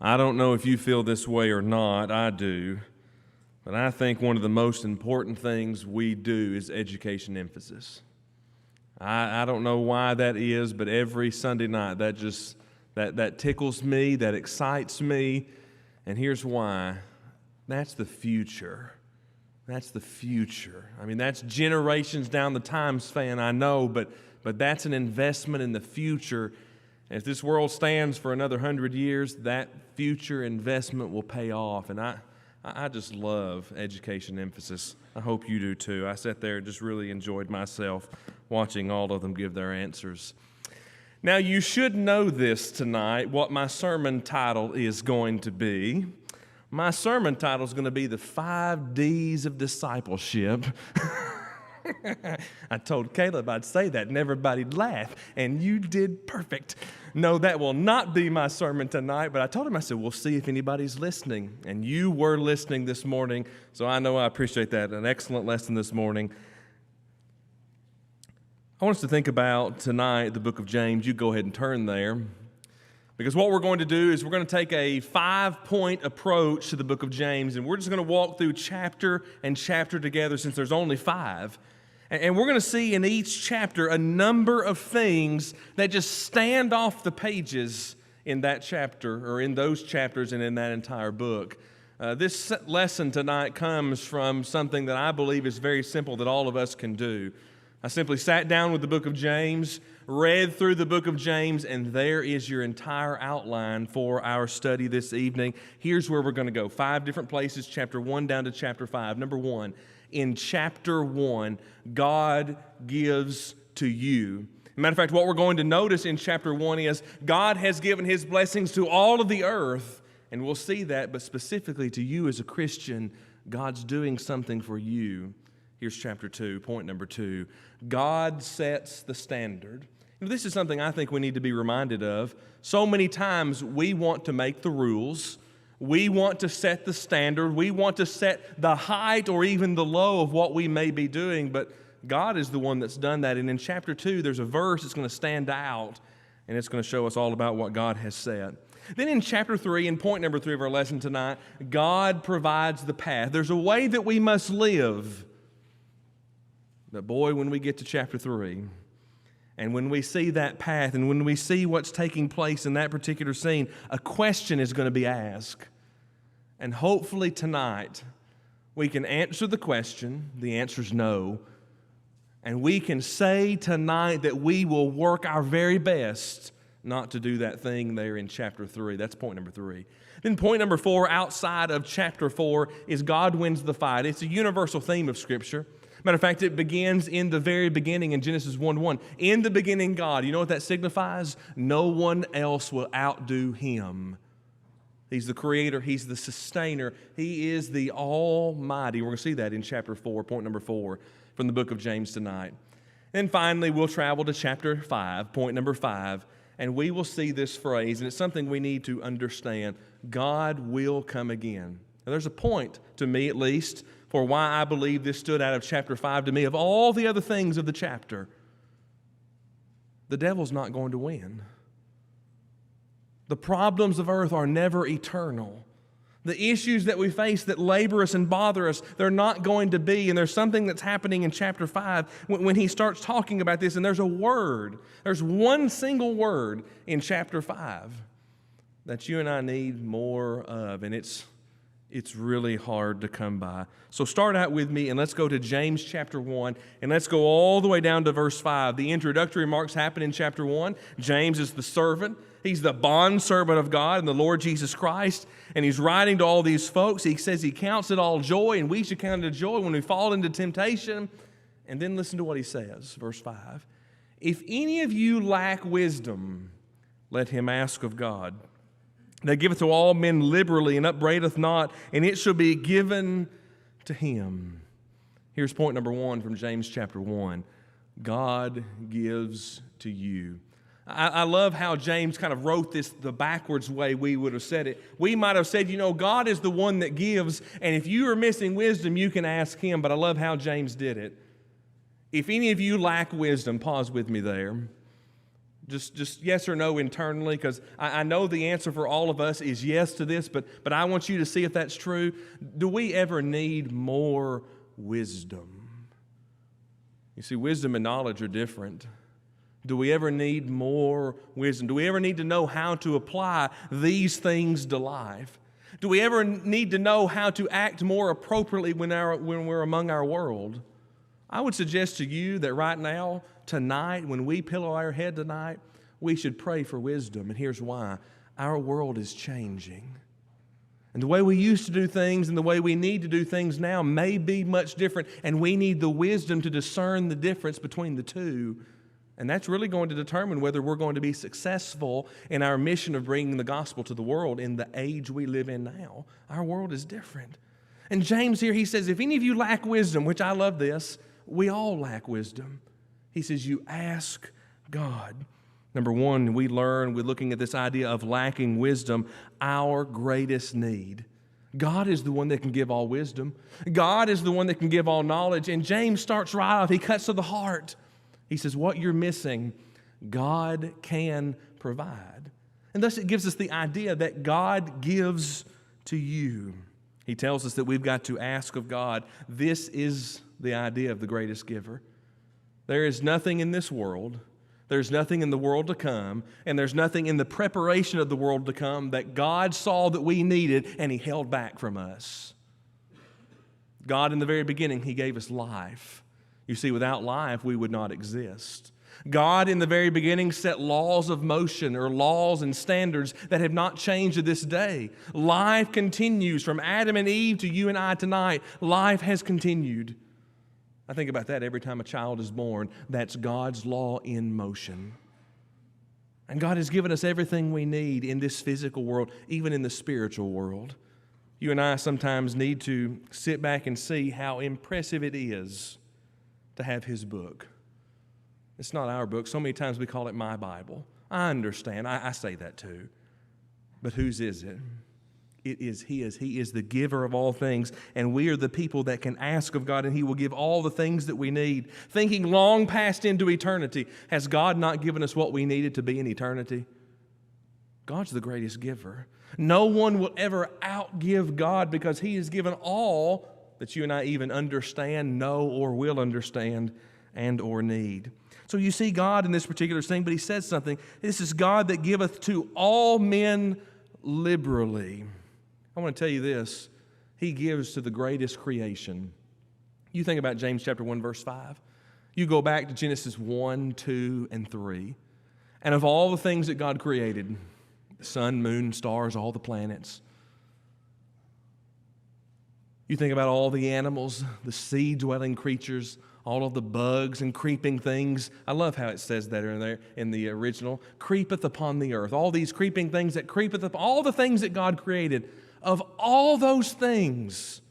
I don't know if you feel this way or not. I do. But I think one of the most important things we do is education emphasis. I don't know why that is, but every Sunday night that tickles me, that excites me. And here's why. That's the future. That's the future. I mean, that's generations down the time span, I know, but that's an investment in the future. If this world stands for another 100 years, that future investment will pay off. And I just love education emphasis. I hope you do too. I sat there and just really enjoyed myself watching all of them give their answers. Now, you should know this tonight, what my sermon title is going to be. My sermon title is going to be the 5 Ds of discipleship. I told Caleb I'd say that and everybody'd laugh, and you did perfect. No, that will not be my sermon tonight, but I told him, I said, we'll see if anybody's listening. And you were listening this morning, so I know I appreciate that. An excellent lesson this morning. I want us to think about tonight the book of James. You go ahead and turn there. Because what we're going to do is we're going to take a 5-point approach to the book of James, and we're just going to walk through chapter and chapter together since there's only 5. And we're going to see in each chapter a number of things that just stand off the pages in that chapter, or in those chapters and in that entire book. This lesson tonight comes from something that I believe is very simple that all of us can do. I simply sat down with the book of James, read through the book of James, and there is your entire outline for our study this evening. Here's where we're going to go. 5 different places, chapter 1 down to chapter 5. Number 1, in chapter 1, God gives to you. Matter of fact, what we're going to notice in chapter 1 is God has given His blessings to all of the earth, and we'll see that, but specifically to you as a Christian, God's doing something for you. Here's chapter 2, point number 2. God sets the standard. This is something I think we need to be reminded of. So many times we want to make the rules. We want to set the standard. We want to set the height or even the low of what we may be doing, but God is the one that's done that. And in chapter 2, there's a verse that's going to stand out, and it's going to show us all about what God has said. Then in chapter 3, and point number 3 of our lesson tonight, God provides the path. There's a way that we must live. But boy, when we get to chapter 3, and when we see that path, and when we see what's taking place in that particular scene, a question is going to be asked. And hopefully tonight, we can answer the question. The answer's no. And we can say tonight that we will work our very best not to do that thing there in chapter 3. That's point number 3. Then point number 4, outside of chapter 4, is God wins the fight. It's a universal theme of Scripture. Matter of fact, it begins in the very beginning in Genesis 1:1. In the beginning, God. You know what that signifies? No one else will outdo Him. He's the creator. He's the sustainer. He is the Almighty. We're going to see that in chapter 4, point number 4, from the book of James tonight. And finally, we'll travel to chapter 5, point number 5, and we will see this phrase, and it's something we need to understand. God will come again. Now, there's a point, to me at least, for why I believe this stood out of chapter 5 to me. Of all the other things of the chapter, the devil's not going to win. The problems of earth are never eternal. The issues that we face that labor us and bother us, they're not going to be. And there's something that's happening in chapter 5 when he starts talking about this, and there's a word. There's one single word in chapter 5 that you and I need more of, and it's really hard to come by. So start out with me and let's go to James chapter 1 and let's go all the way down to verse 5. The introductory remarks happen in chapter 1. James is the servant. He's the bondservant of God and the Lord Jesus Christ. And he's writing to all these folks. He says he counts it all joy, and we should count it joy when we fall into temptation. And then listen to what he says, verse 5. If any of you lack wisdom, let him ask of God, that giveth to all men liberally and upbraideth not, and it shall be given to him. Here's point number 1 from James chapter 1. God gives to you. I love how James kind of wrote this the backwards way we would have said it. We might have said, God is the one that gives, and if you are missing wisdom, you can ask him. But I love how James did it. If any of you lack wisdom, pause with me there. Just yes or no internally, because I know the answer for all of us is yes to this, but I want you to see if that's true. Do we ever need more wisdom? You see, wisdom and knowledge are different. Do we ever need more wisdom? Do we ever need to know how to apply these things to life? Do we ever need to know how to act more appropriately when we're among our world? I would suggest to you that right now, tonight, when we pillow our head tonight, we should pray for wisdom. And here's why. Our world is changing. And the way we used to do things and the way we need to do things now may be much different. And we need the wisdom to discern the difference between the two. And that's really going to determine whether we're going to be successful in our mission of bringing the gospel to the world in the age we live in now. Our world is different. And James here, he says, if any of you lack wisdom, which I love this, we all lack wisdom. He says, you ask God. Number one, we're looking at this idea of lacking wisdom, our greatest need. God is the one that can give all wisdom. God is the one that can give all knowledge. And James starts right off. He cuts to the heart. He says, what you're missing, God can provide. And thus it gives us the idea that God gives to you. He tells us that we've got to ask of God. This is the idea of the greatest giver. There is nothing in this world, there's nothing in the world to come, and there's nothing in the preparation of the world to come that God saw that we needed and He held back from us. God, in the very beginning, He gave us life. You see, without life, we would not exist. God, in the very beginning, set laws of motion or laws and standards that have not changed to this day. Life continues from Adam and Eve to you and I tonight. Life has continued. I think about that every time a child is born. That's God's law in motion. And God has given us everything we need in this physical world, even in the spiritual world. You and I sometimes need to sit back and see how impressive it is to have His book. It's not our book. So many times we call it my Bible. I understand. I say that too. But whose is it? It is His. He is the giver of all things, and we are the people that can ask of God, and He will give all the things that we need. Thinking long past into eternity, has God not given us what we needed to be in eternity? God's the greatest giver. No one will ever outgive God because He has given all that you and I even understand, know, or will understand and or need. So you see God in this particular thing, but He says something. This is God that giveth to all men liberally. I want to tell you this. He gives to the greatest creation. You think about James chapter 1, verse 5. You go back to Genesis 1, 2, and 3. And of all the things that God created, the sun, moon, stars, all the planets, you think about all the animals, the sea-dwelling creatures, all of the bugs and creeping things. I love how it says that in there in the original. Creepeth upon the earth. All these creeping things that creepeth up, all the things that God created. Of all those things,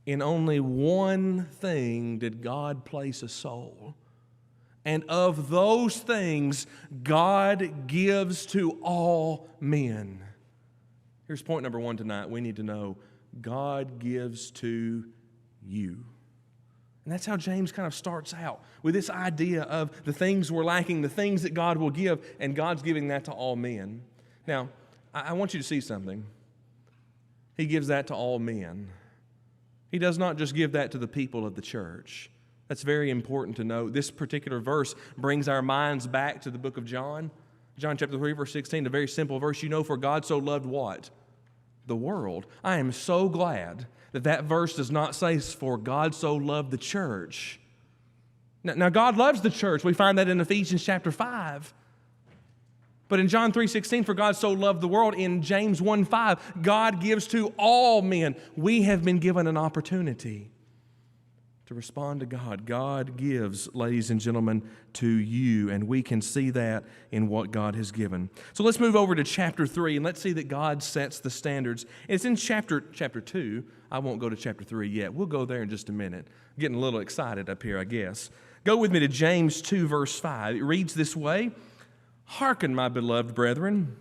in only one thing did God place a soul. And of those things, God gives to all men. Here's point number one tonight. We need to know God gives to you. And that's how James kind of starts out, with this idea of the things we're lacking, the things that God will give, and God's giving that to all men. Now, I want you to see something. He gives that to all men. He does not just give that to the people of the church. That's very important to know. This particular verse brings our minds back to the book of John. John chapter 3, verse 16, a very simple verse. You know, for God so loved what? The world. I am so glad that verse does not say, for God so loved the church. Now, God loves the church. We find that in Ephesians chapter 5. But in John 3:16, for God so loved the world, in James 1:5, God gives to all men. We have been given an opportunity to respond to God. God gives, ladies and gentlemen, to you, and we can see that in what God has given. So let's move over to chapter 3, and let's see that God sets the standards. It's in chapter 2. I won't go to chapter 3 yet. We'll go there in just a minute. I'm getting a little excited up here, I guess. Go with me to James 2, verse 5. It reads this way. Hearken, my beloved brethren,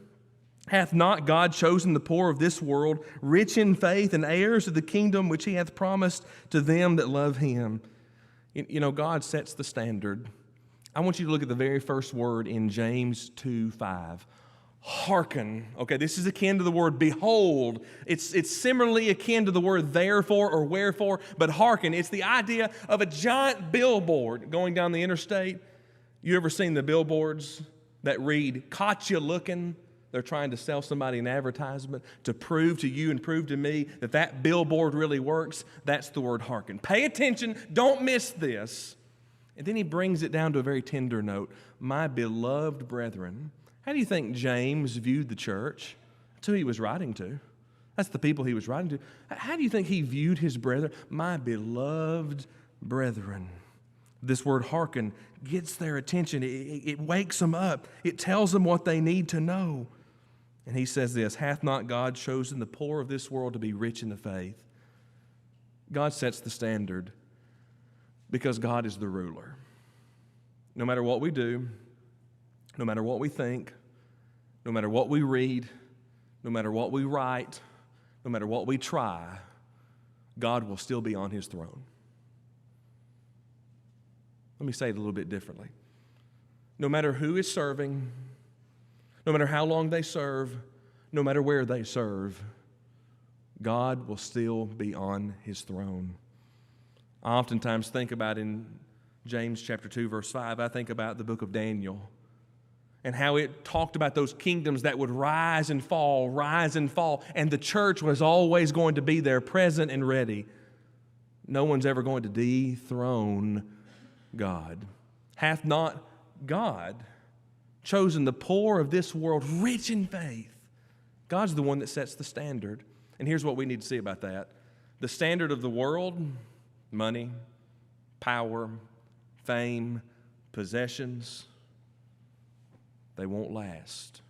hath not God chosen the poor of this world, rich in faith and heirs of the kingdom which He hath promised to them that love Him? You know, God sets the standard. I want you to look at the very first word in James 2:5. Hearken. Okay, this is akin to the word behold. It's similarly akin to the word therefore or wherefore, but hearken. It's the idea of a giant billboard going down the interstate. You ever seen the billboards that read, "Caught you looking"? They're trying to sell somebody an advertisement to prove to you and prove to me that that billboard really works. That's the word hearken. Pay attention. Don't miss this. And then he brings it down to a very tender note. My beloved brethren. How do you think James viewed the church? That's who he was writing to. That's the people he was writing to. How do you think he viewed his brethren? My beloved brethren. This word hearken gets their attention. It wakes them up. It tells them what they need to know. And he says this, hath not God chosen the poor of this world to be rich in the faith? God sets the standard because God is the ruler. No matter what we do, no matter what we think, no matter what we read, no matter what we write, no matter what we try, God will still be on his throne. Let me say it a little bit differently. No matter who is serving, no matter how long they serve, no matter where they serve, God will still be on his throne. I oftentimes think about in James chapter 2, verse 5, I think about the book of Daniel and how it talked about those kingdoms that would rise and fall, and the church was always going to be there, present and ready. No one's ever going to dethrone God. Hath not God chosen the poor of this world rich in faith? God's the one that sets the standard. And here's what we need to see about that. The standard of the world, money, power, fame, possessions, they won't last.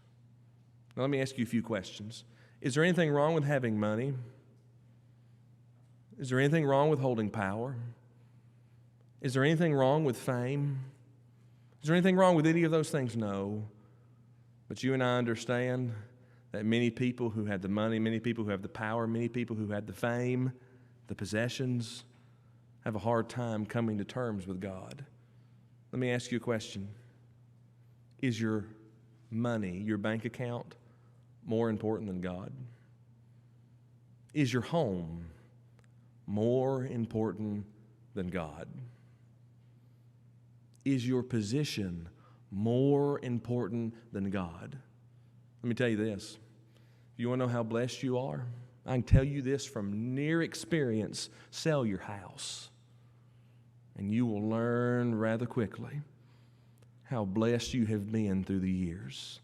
Now let me ask you a few questions. Is there anything wrong with having money? Is there anything wrong with holding power? Is there anything wrong with fame? Is there anything wrong with any of those things? No. But you and I understand that many people who have the money, many people who have the power, many people who have the fame, the possessions, have a hard time coming to terms with God. Let me ask you a question. Is your money, your bank account, more important than God? Is your home more important than God? Is your position more important than God? Let me tell you this. You want to know how blessed you are? I can tell you this from near experience. Sell your house, and you will learn rather quickly how blessed you have been through the years.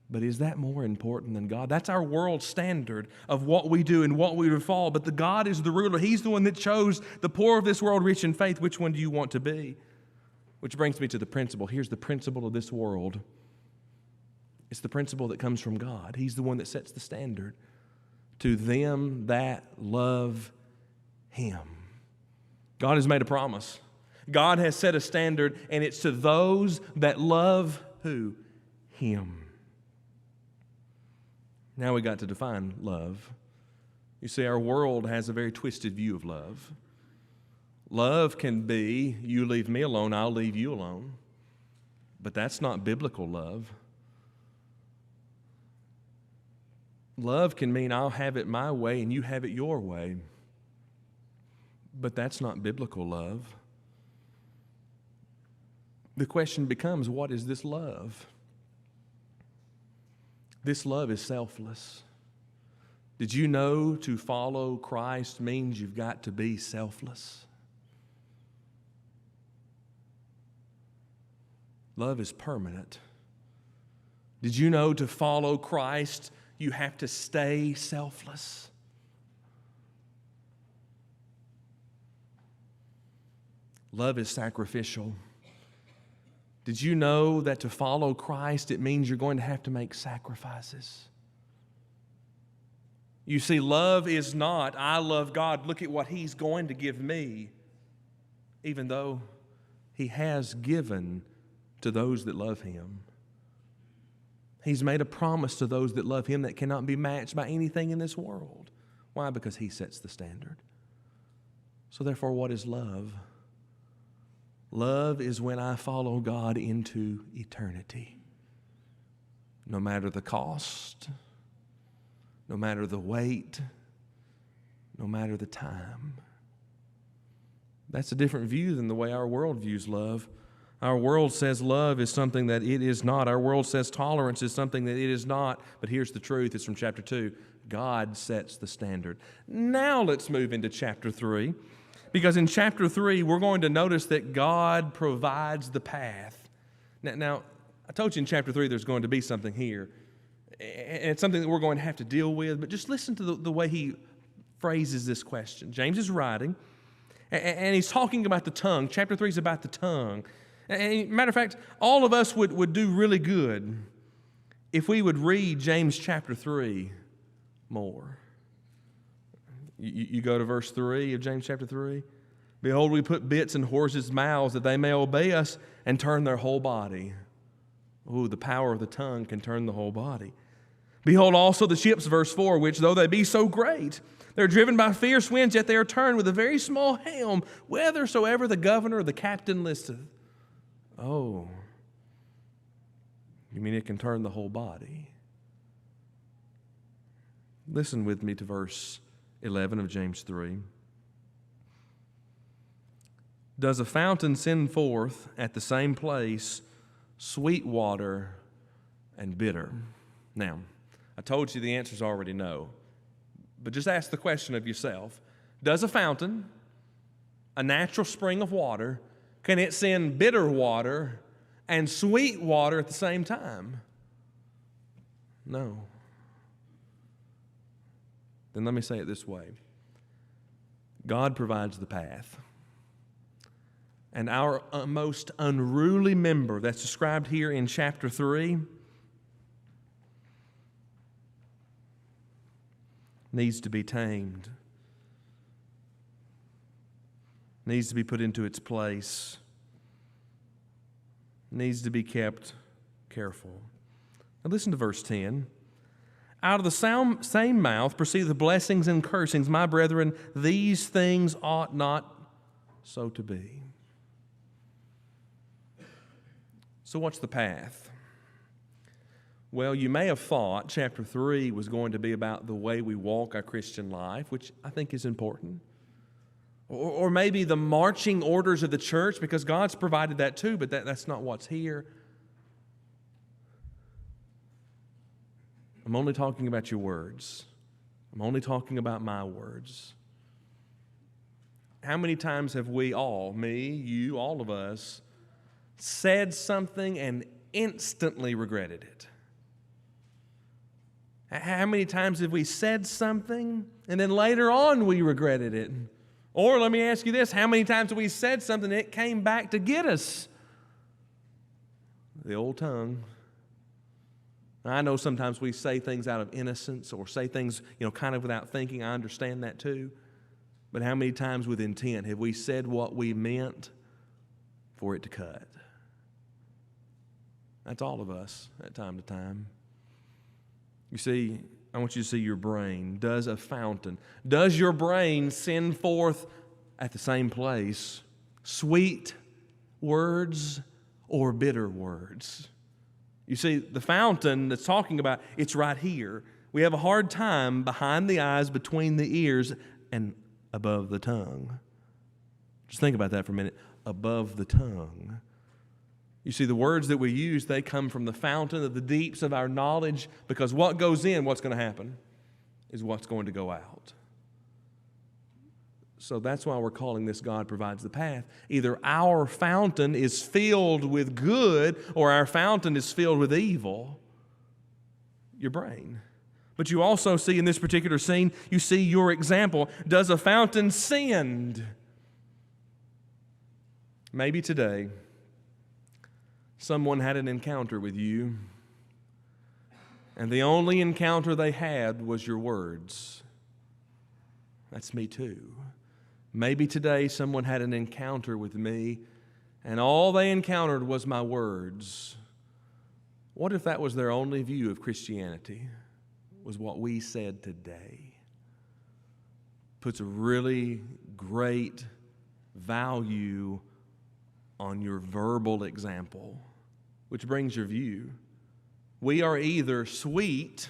But is that more important than God? That's our world standard of what we do and what we would fall. But the God is the ruler. He's the one that chose the poor of this world rich in faith. Which one do you want to be? Which brings me to the principle. Here's the principle of this world. It's the principle that comes from God. He's the one that sets the standard. To them that love him. God has made a promise. God has set a standard, and it's to those that love who? Him. Now we got to define love. You see, our world has a very twisted view of love. Love can be, you leave me alone, I'll leave you alone. But that's not biblical love. Love can mean I'll have it my way and you have it your way. But that's not biblical love. The question becomes, what is this love? This love is selfless. Did you know to follow Christ means you've got to be selfless? Love is permanent. Did you know to follow Christ, you have to stay selfless? Love is sacrificial. Did you know that to follow Christ, it means you're going to have to make sacrifices? You see, love is not, I love God, look at what He's going to give me, even though He has given to those that love Him. He's made a promise to those that love Him that cannot be matched by anything in this world. Why? Because He sets the standard. So therefore, what is love? Love is when I follow God into eternity. No matter the cost, no matter the weight, no matter the time. That's a different view than the way our world views love. Our world says love is something that it is not. Our world says tolerance is something that it is not. But here's the truth. It's from chapter 2. God sets the standard. Now let's move into chapter 3. Because in chapter 3, we're going to notice that God provides the path. Now, I told you in chapter 3 there's going to be something here. And it's something that we're going to have to deal with. But just listen to the way he phrases this question. James is writing, and he's talking about the tongue. Chapter 3 is about the tongue. And matter of fact, all of us would do really good if we would read James chapter 3 more. You go to verse 3 of James chapter 3. Behold, we put bits in horses' mouths that they may obey us and turn their whole body. Ooh, the power of the tongue can turn the whole body. Behold also the ships, verse 4, which though they be so great, they're driven by fierce winds, yet they are turned with a very small helm, whithersoever the governor or the captain listeth. Oh, you mean it can turn the whole body? Listen with me to verse 11 of James 3. Does a fountain send forth at the same place sweet water and bitter? Now, I told you the answer's already no, but just ask the question of yourself. Does a fountain, a natural spring of water, can it send bitter water and sweet water at the same time? No. Then let me say it this way. God provides the path. And our most unruly member that's described here in chapter 3 needs to be tamed, needs to be put into its place, needs to be kept careful. Now listen to verse 10. Out of the same mouth proceed the blessings and cursings. My brethren, these things ought not so to be. So what's the path? Well, you may have thought chapter 3 was going to be about the way we walk our Christian life, which I think is important. Or maybe the marching orders of the church, because God's provided that too, but that's not what's here. I'm only talking about your words. I'm only talking about my words. How many times have we all, me, you, all of us, said something and instantly regretted it? How many times have we said something and then later on we regretted it? Or let me ask you this, how many times have we said something and it came back to get us? The old tongue. I know sometimes we say things out of innocence or say things, kind of without thinking. I understand that too. But how many times with intent have we said what we meant for it to cut? That's all of us at time to time. You see, I want you to see your brain. Does your brain send forth at the same place sweet words or bitter words? You see, the fountain that's talking about, it's right here. We have a hard time behind the eyes, between the ears, and above the tongue. Just think about that for a minute. Above the tongue. You see, the words that we use, they come from the fountain of the deeps of our knowledge, because what goes in, what's going to happen, is what's going to go out. So that's why we're calling this God provides the path. Either our fountain is filled with good or our fountain is filled with evil. Your brain. But you also see in this particular scene, you see your example. Does a fountain send? Maybe today, someone had an encounter with you, and the only encounter they had was your words. That's me too. Maybe today someone had an encounter with me, and all they encountered was my words. What if that was their only view of Christianity, was what we said today? Puts a really great value on your verbal example, which brings your view. We are either sweet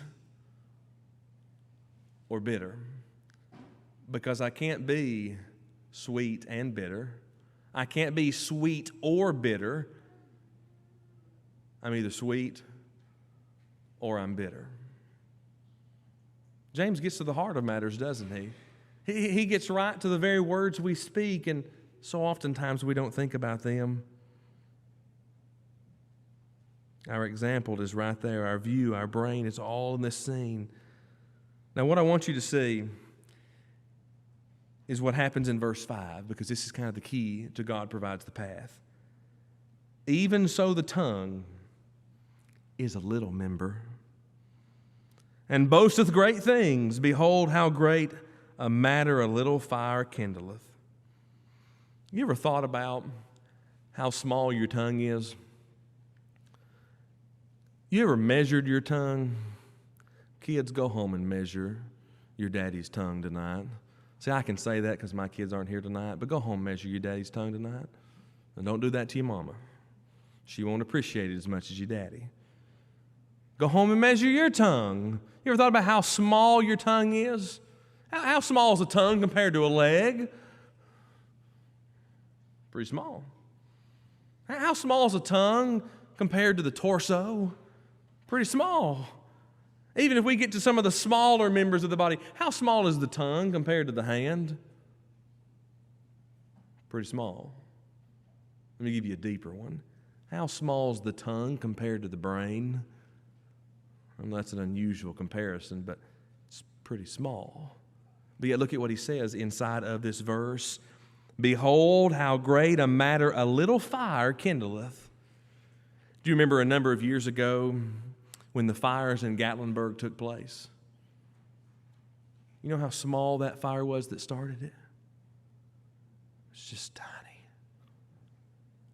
or bitter, because I can't be sweet and bitter. I can't be sweet or bitter. I'm either sweet or I'm bitter. James gets to the heart of matters, doesn't he? He gets right to the very words we speak, and so oftentimes we don't think about them. Our example is right there. Our view, our brain, it's all in this scene. Now, what I want you to see is what happens in verse 5, because this is kind of the key to God provides the path. Even so the tongue is a little member, and boasteth great things. Behold, how great a matter a little fire kindleth. You ever thought about how small your tongue is? You ever measured your tongue? Kids, go home and measure your daddy's tongue tonight. See, I can say that because my kids aren't here tonight, but go home and measure your daddy's tongue tonight. And don't do that to your mama. She won't appreciate it as much as your daddy. Go home and measure your tongue. You ever thought about how small your tongue is? How small is a tongue compared to a leg? Pretty small. How small is a tongue compared to the torso? Pretty small. Even if we get to some of the smaller members of the body, how small is the tongue compared to the hand? Pretty small. Let me give you a deeper one. How small is the tongue compared to the brain? Well, that's an unusual comparison, but it's pretty small. But yet look at what he says inside of this verse. Behold, how great a matter a little fire kindleth. Do you remember a number of years ago when the fires in Gatlinburg took place? You know how small that fire was that started it? It's just tiny.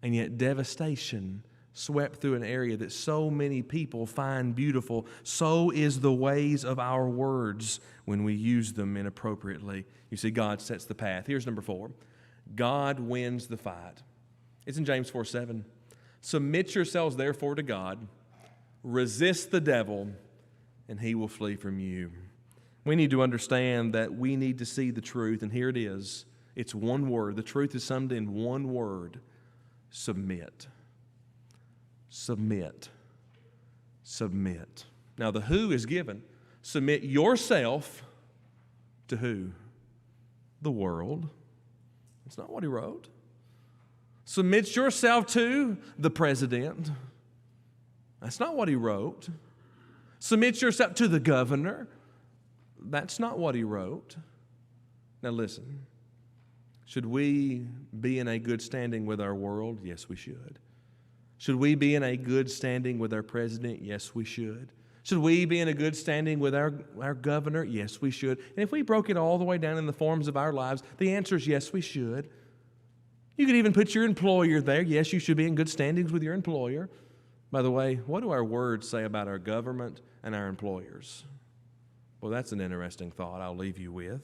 And yet devastation swept through an area that so many people find beautiful. So is the ways of our words when we use them inappropriately. You see, God sets the path. Here's number 4. God wins the fight. It's in James 4:7. Submit yourselves therefore to God. Resist the devil, and he will flee from you. We need to understand that we need to see the truth, and here it is. It's one word. The truth is summed in one word. Submit. Submit. Submit. Now the who is given. Submit yourself to who? The world. That's not what he wrote. Submit yourself to the president. That's not what he wrote. Submit yourself to the governor. That's not what he wrote. Now listen. Should we be in a good standing with our world? Yes, we should. Should we be in a good standing with our president? Yes, we should. Should we be in a good standing with our governor? Yes, we should. And if we broke it all the way down in the forms of our lives, the answer is yes, we should. You could even put your employer there. Yes, you should be in good standings with your employer. By the way, what do our words say about our government and our employers? Well, that's an interesting thought I'll leave you with.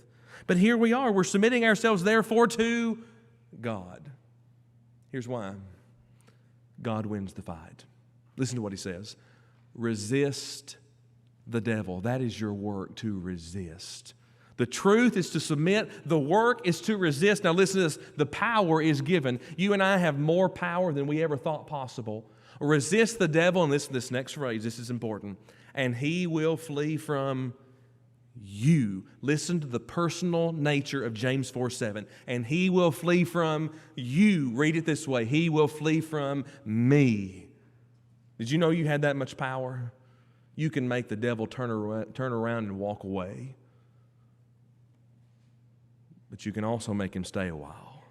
But here we are. We're submitting ourselves, therefore, to God. Here's why. God wins the fight. Listen to what he says. Resist the devil. That is your work, to resist. The truth is to submit. The work is to resist. Now listen to this. The power is given. You and I have more power than we ever thought possible. Resist the devil, and this next phrase, this is important, and he will flee from you. Listen to the personal nature of James 4:7. And he will flee from you. Read it this way. He will flee from me. Did you know you had that much power? You can make the devil turn around and walk away. But you can also make him stay a while.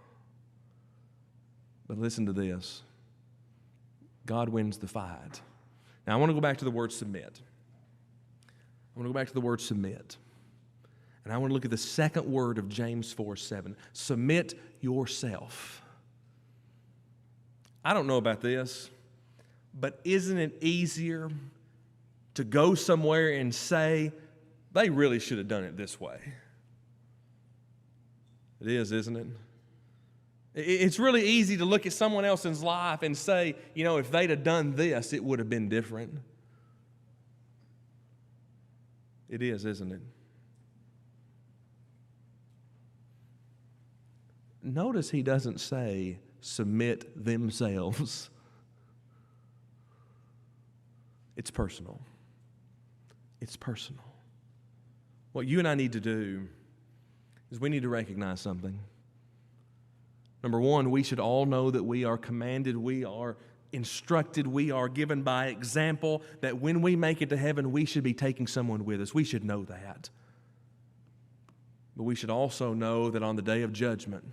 But listen to this. God wins the fight. Now I want to go back to the word submit. I want to go back to the word submit. And I want to look at the second word of James 4:7. Submit yourself. I don't know about this, but isn't it easier to go somewhere and say, they really should have done it this way? It is, isn't it? It's really easy to look at someone else's life and say, if they'd have done this, it would have been different. It is, isn't it? Notice he doesn't say, submit themselves. It's personal. It's personal. What you and I need to do is we need to recognize something. Number one, we should all know that we are commanded, we are instructed, we are given by example that when we make it to heaven, we should be taking someone with us. We should know that. But we should also know that on the day of judgment,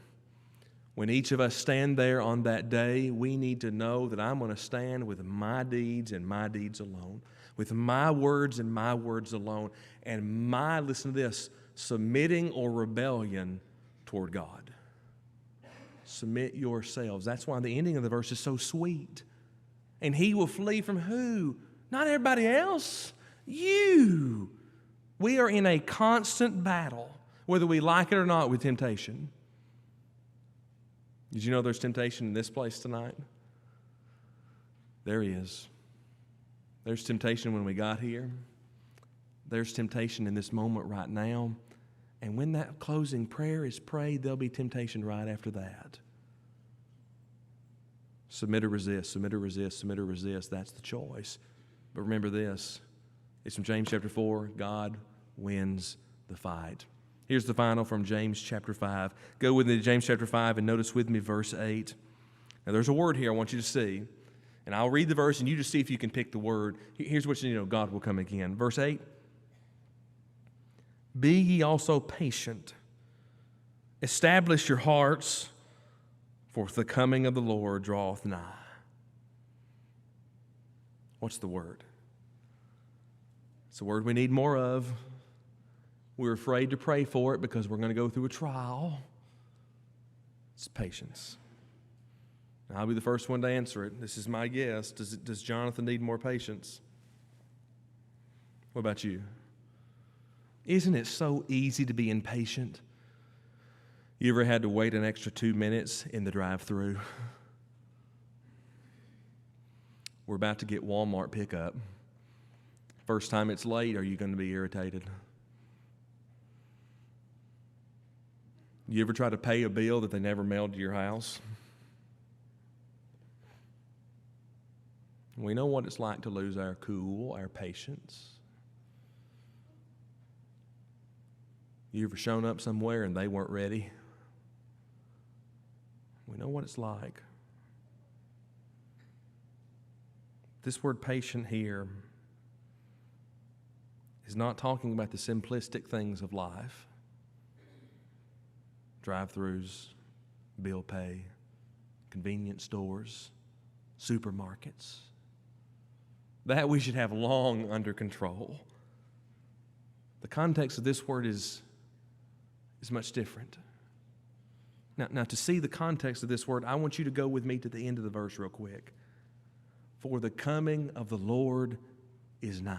when each of us stand there on that day, we need to know that I'm going to stand with my deeds and my deeds alone, with my words and my words alone, and listen to this, submitting or rebellion toward God. Submit yourselves. That's why the ending of the verse is so sweet. And he will flee from who? Not everybody else. You. We are in a constant battle, whether we like it or not, with temptation. Did you know there's temptation in this place tonight? There is. There's temptation when we got here. There's temptation in this moment right now. And when that closing prayer is prayed, there'll be temptation right after that. Submit or resist, submit or resist, submit or resist. That's the choice. But remember this. It's from James chapter 4. God wins the fight. Here's the final from James chapter 5. Go with me to James chapter 5 and notice with me verse 8. Now there's a word here I want you to see. And I'll read the verse and you just see if you can pick the word. Here's what you need to know. God will come again. Verse 8. Be ye also patient. Establish your hearts, for the coming of the Lord draweth nigh. What's the word? It's a word we need more of. We're afraid to pray for it because we're going to go through a trial. It's patience. Now, I'll be the first one to answer it. This is my guess. Does Jonathan need more patience? What about you? Isn't it so easy to be impatient? You ever had to wait an extra 2 minutes in the drive-thru? We're about to get Walmart pickup. First time it's late, are you going to be irritated? You ever try to pay a bill that they never mailed to your house? We know what it's like to lose our cool, our patience. You ever shown up somewhere and they weren't ready? We know what it's like. This word patient here is not talking about the simplistic things of life. Drive-thrus, bill pay, convenience stores, supermarkets. That we should have long under control. The context of this word is much different. Now, to see the context of this word, I want you to go with me to the end of the verse real quick. For the coming of the Lord is nigh.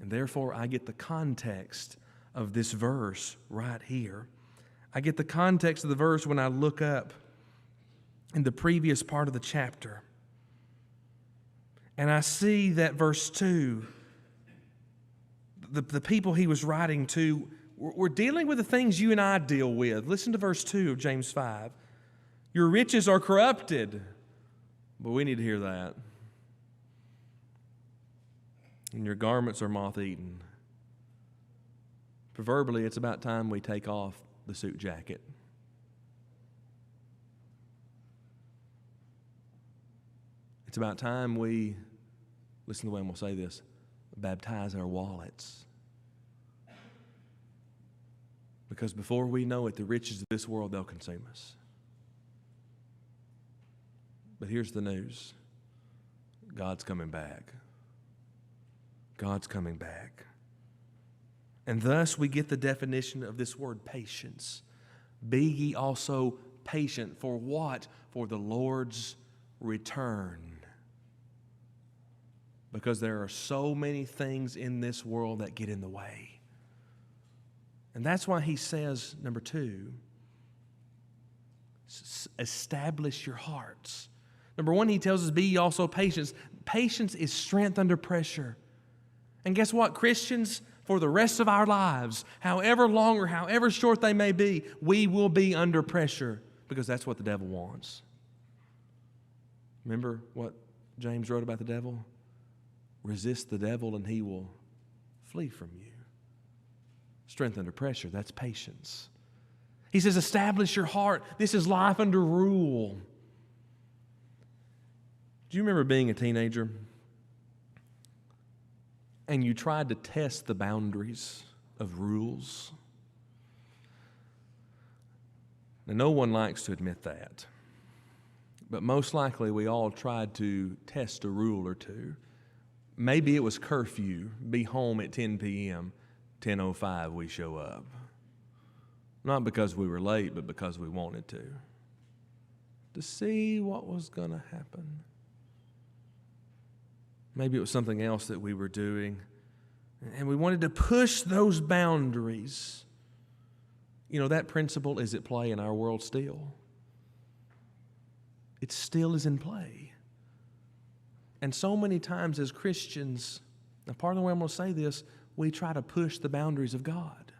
And therefore, I get the context of this verse right here. I get the context of the verse when I look up in the previous part of the chapter. And I see that verse 2, the people he was writing to, we're dealing with the things you and I deal with. Listen to verse 2 of James 5. Your riches are corrupted. But we need to hear that. And your garments are moth-eaten. Proverbially, it's about time we take off the suit jacket. It's about time we, listen to the way I'm going to say this, baptize our wallets. Because before we know it, the riches of this world, they'll consume us. But here's the news. God's coming back. God's coming back. And thus we get the definition of this word patience. Be ye also patient for what? For the Lord's return. Because there are so many things in this world that get in the way. And that's why he says, number 2, Establish your hearts. Number one, he tells us, be ye also patient. Patience is strength under pressure. And guess what, Christians? For the rest of our lives, however long or however short they may be, we will be under pressure because that's what the devil wants. Remember what James wrote about the devil? Resist the devil and he will flee from you. Strength under pressure, that's patience. He says, establish your heart. This is life under rule. Do you remember being a teenager and you tried to test the boundaries of rules? Now, no one likes to admit that, but most likely we all tried to test a rule or two. Maybe it was curfew, be home at 10 p.m., 10:05 we show up. Not because we were late, but because we wanted to see what was going to happen. Maybe it was something else that we were doing, and we wanted to push those boundaries. You know, that principle is at play in our world still. It still is in play. And so many times as Christians, now part of the way I'm going to say this, we try to push the boundaries of God.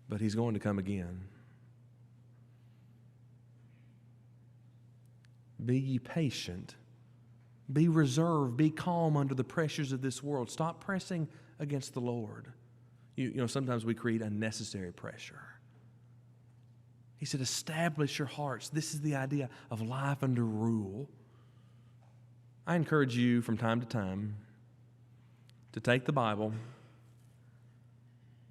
But He's going to come again. Be ye patient. Be reserved. Be calm under the pressures of this world. Stop pressing against the Lord. You know, sometimes we create unnecessary pressure. He said, establish your hearts. This is the idea of life under rule. I encourage you from time to time to take the Bible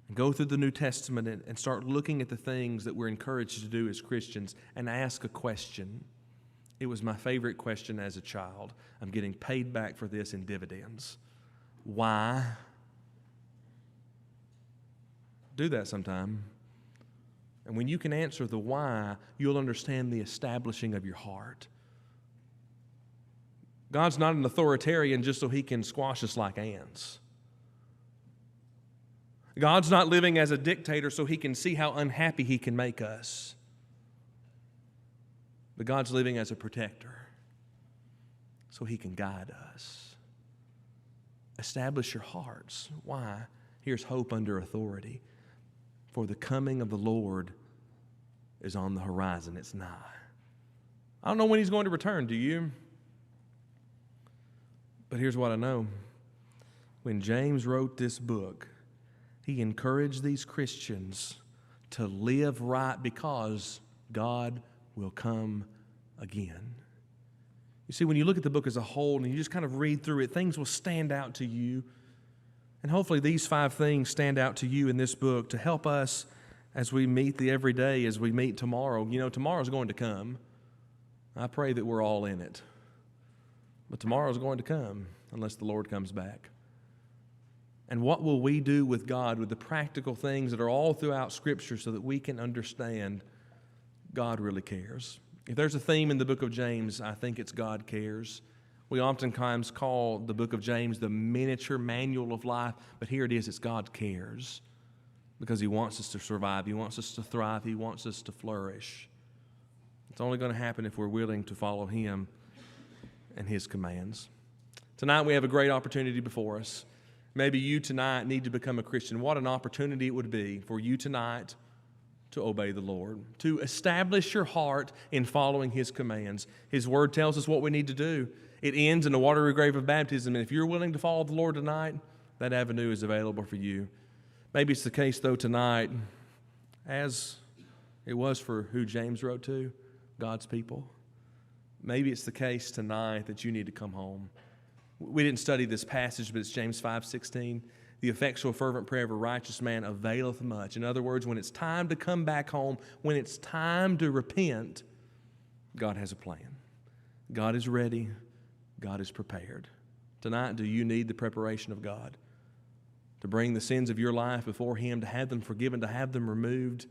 and go through the New Testament and start looking at the things that we're encouraged to do as Christians and ask a question. It was my favorite question as a child. I'm getting paid back for this in dividends. Why? Do that sometime. And when you can answer the why, you'll understand the establishing of your heart. God's not an authoritarian just so He can squash us like ants. God's not living as a dictator so He can see how unhappy He can make us. But God's living as a protector so He can guide us. Establish your hearts. Why? Here's hope under authority. For the coming of the Lord is on the horizon. It's nigh. I don't know when He's going to return. Do you? But here's what I know. When James wrote this book, he encouraged these Christians to live right because God will come again. You see, when you look at the book as a whole and you just kind of read through it, things will stand out to you. And hopefully these 5 things stand out to you in this book to help us as we meet the everyday, as we meet tomorrow. You know, tomorrow's going to come. I pray that we're all in it. But tomorrow's going to come unless the Lord comes back. And what will we do with God, with the practical things that are all throughout Scripture so that we can understand God really cares? If there's a theme in the book of James, I think it's God cares. We oftentimes call the book of James the miniature manual of life, but here it is, it's God cares because He wants us to survive. He wants us to thrive. He wants us to flourish. It's only going to happen if we're willing to follow Him and His commands. Tonight we have a great opportunity before us. Maybe you tonight need to become a Christian. What an opportunity it would be for you tonight to obey the Lord, to establish your heart in following His commands. His Word tells us what we need to do. It ends in a watery grave of baptism, and if you're willing to follow the Lord tonight, that avenue is available for you. Maybe it's the case, though, tonight, as it was for who James wrote to, God's people. Maybe it's the case tonight that you need to come home. We didn't study this passage, but it's James 5:16. The effectual fervent prayer of a righteous man availeth much. In other words, when it's time to come back home, when it's time to repent, God has a plan. God is ready. God is prepared. Tonight, do you need the preparation of God to bring the sins of your life before Him, to have them forgiven, to have them removed?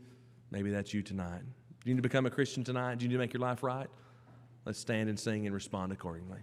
Maybe that's you tonight. Do you need to become a Christian tonight? Do you need to make your life right? Let's stand and sing and respond accordingly.